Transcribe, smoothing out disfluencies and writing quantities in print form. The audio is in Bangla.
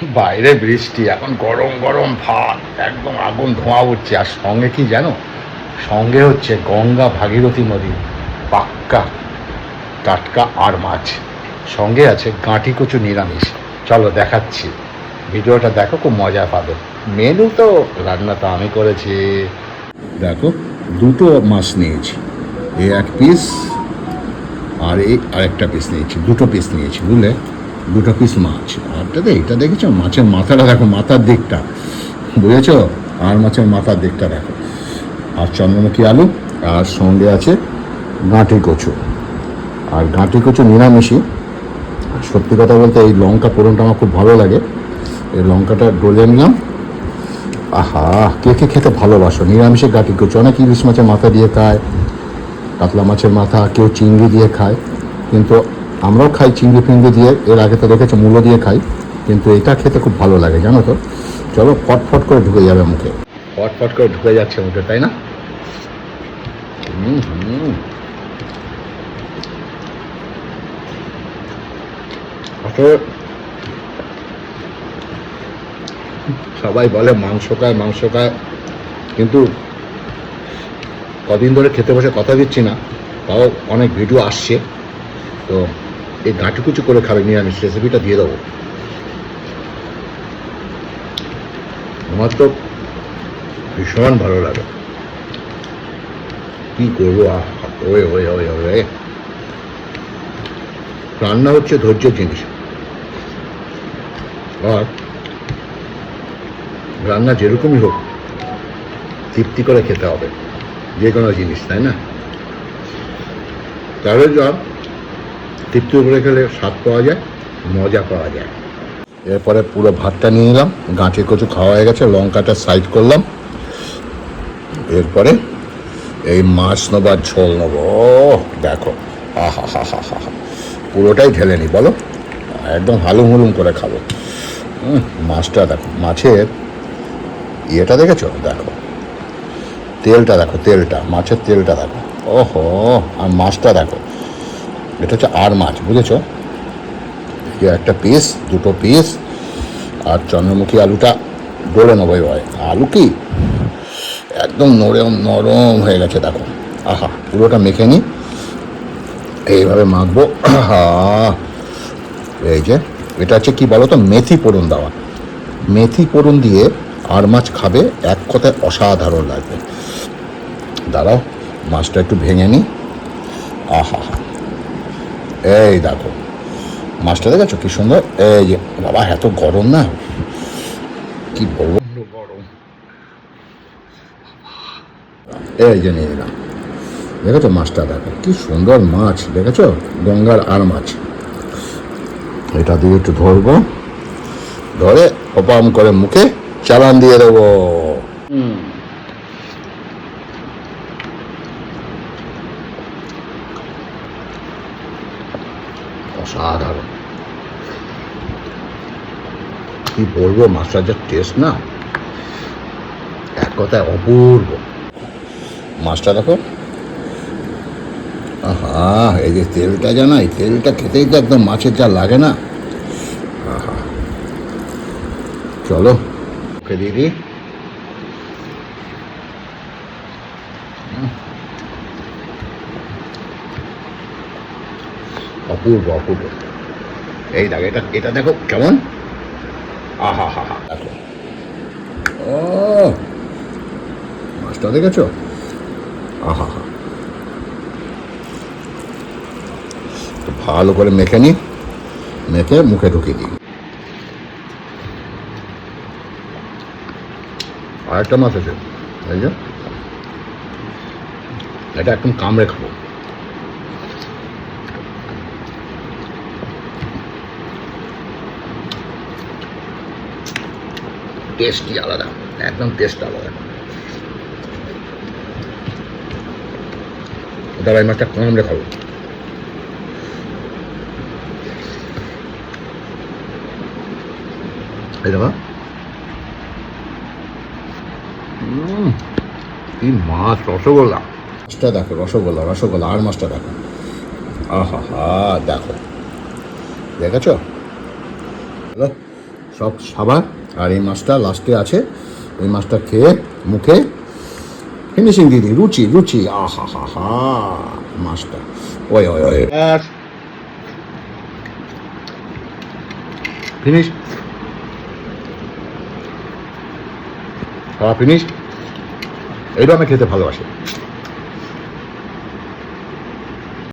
বাইরে বৃষ্টি, এখন গরম গরম ভাত, একদম আগুন ধোঁয়া উঠছে। আর সঙ্গে কি জানো, সঙ্গে হচ্ছে গঙ্গা ভাগীরথী নদী পাক্কা টাটকা আর মাছ, সঙ্গে আছে গাঁটি কচু নিরামিষ। চলো দেখাচ্ছি, ভিডিওটা দেখো, খুব মজা পাবে। মেনু তো রান্না তো আমি করেছি। দেখো, দুটো মাছ নিয়েছি, এই এক পিস আর এই আরেকটা পিস নিয়েছি, দুটো পিস নিয়েছি বুঝলে, দুটো পিস মাছ। আরটাতে এটা দেখেছো, মাছের মাথাটা দেখো, মাথার দিকটা বুঝেছো, আর মাছের মাথার দিকটা দেখো। আর চন্দ্রমুখী আলু, আর সঙ্গে আছে গাঁটি কচু। আর গাঁটি কচু নিরামিষই। সত্যি কথা বলতে এই লঙ্কা পোড়নটা আমার খুব ভালো লাগে, এই লঙ্কাটা ডলে নিলাম। আহা, কে কে খেতে ভালোবাসো নিরামিষে গাঁটি কচু? অনেক ইলিশ মাছের মাথা দিয়ে খায়, কাতলা মাছের মাথা, কেউ চিংড়ি দিয়ে খায়, কিন্তু আমরাও খাই চিংড়ি ফিংড়ি দিয়ে। এর আগে তো দেখেছো মূলো দিয়ে খাই, কিন্তু এটা খেতে খুব ভালো লাগে জানো তো। চলো, ফটফট করে ঢুকে যাবে মুখে, ফটফট করে ঢুকে যাচ্ছে মুখে, তাই না? হুম হুম। আসলে সবাই বলে মাংস খায় মাংস খায়, কিন্তু কদিন ধরে খেতে বসে কথা দিচ্ছি না, তাও অনেক ভিডিও আসছে। তো এই গাঁটি কুচি করে খাবে নিরামিষ রেসিপিটা দিয়ে দেবো। আমার তো ভীষণ ভালো লাগে, কি করবো। ওয়ে ওয়ে ওয়ে ওয়ে, রান্না হচ্ছে ধৈর্যের জিনিস। আর রান্না যেরকমই হোক, তৃপ্তি করে খেতে হবে যে কোনো জিনিস, তাই না? তাহলে যা তৃপ্তি করে খেলে স্বাদ পাওয়া যায়, মজা পাওয়া যায়। এরপরে পুরো ভাতটা নিয়ে নিলাম, গাঁটি কচু খাওয়া হয়ে গেছে, লঙ্কাটা সাইড করলাম। এরপরে এই মাছ নেবার ঝোল নেবো। দেখো, আহা হা হা হা হা, পুরোটাই ঢেলে নি বলো, একদম হালুম হুলুম করে খাবো। মাছটা দেখো, মাছের ইয়েটা দেখেছো, দেখো তেলটা, দেখো তেলটা, মাছের তেলটা দেখো, ওহো। আর মাছটা দেখো, এটা হচ্ছে আর মাছ, বুঝেছো? একটা পিস, দুটো পিস। আর চন্দ্রমুখী আলুটা ডলে নেবো এবার। আলু কি একদম নরম নরম হয়ে গেছে দেখো, আহা। পুরোটা মেখে নিই, এইভাবে মাখবো। আহা, এই যে এটা হচ্ছে কি বলো তো, মেথি পোড়ন দেওয়া। মেথি পোড়ন দিয়ে আর মাছ খাবে, এক কথায় অসাধারণ লাগবে। দাঁড়াও, মাছটা একটু ভেঙে নিই। আহা, এই দেখো মাছটা দেখেছো কি সুন্দর। এই যে বাবা, এত গরম না, কি বলবো, গরম। এই যে নিয়ে নিলাম, দেখেছো মাছটা, দেখো কি সুন্দর মাছ, দেখেছো, গঙ্গার আর মাছ। এটা দিয়ে একটু ধরবো, ধরে অপাম করে মুখে চালান দিয়ে দেবো। অসাধারণ, কি বলবো, মাছটার যে টেস্ট না, এক কথায় অপূর্ব। মাছটা দেখো, আহা, এই যে তেলটা জানাই, তেলটা খেতেই তো একদম মাছের যা লাগে না, আহা। চলো ওকে দিয়ে দিই। অপূর্ব অপূর্ব। এই দেখো, এটা এটা দেখো কেমন, আহা হা হা, দেখো, ও মাছটা দেখেছো, আহা হা। ভালো করে মেখে নিই, মেখে মুখে ঢুকিয়ে দিই। আরেকটা মাছ আছে, এই যে এটা একদম কামড়ে খাবো। টেস্টই আলাদা, একদম টেস্ট আলাদা। দাঁড়াই, মাছটা কামড়ে খাবো। এই দেখো, কি মাছ, রসগোল্লা। মাছটা দেখো, রসগোল্লা রসগোল্লা। আর মাছটা দেখো, আহা হা, দেখো, দেখেছো? হ্যালো, সব সাবার। আর এই মাছটা লাস্টে আছে, এই মাছটা খেয়ে মুখে ফিনিশিং দিয়ে দিই। রুচি রুচি, আহা হা হা মাছটা, ওই ওই ওই ফিনিশ, ফিনিশ। এইটা আমি খেতে ভালোবাসি।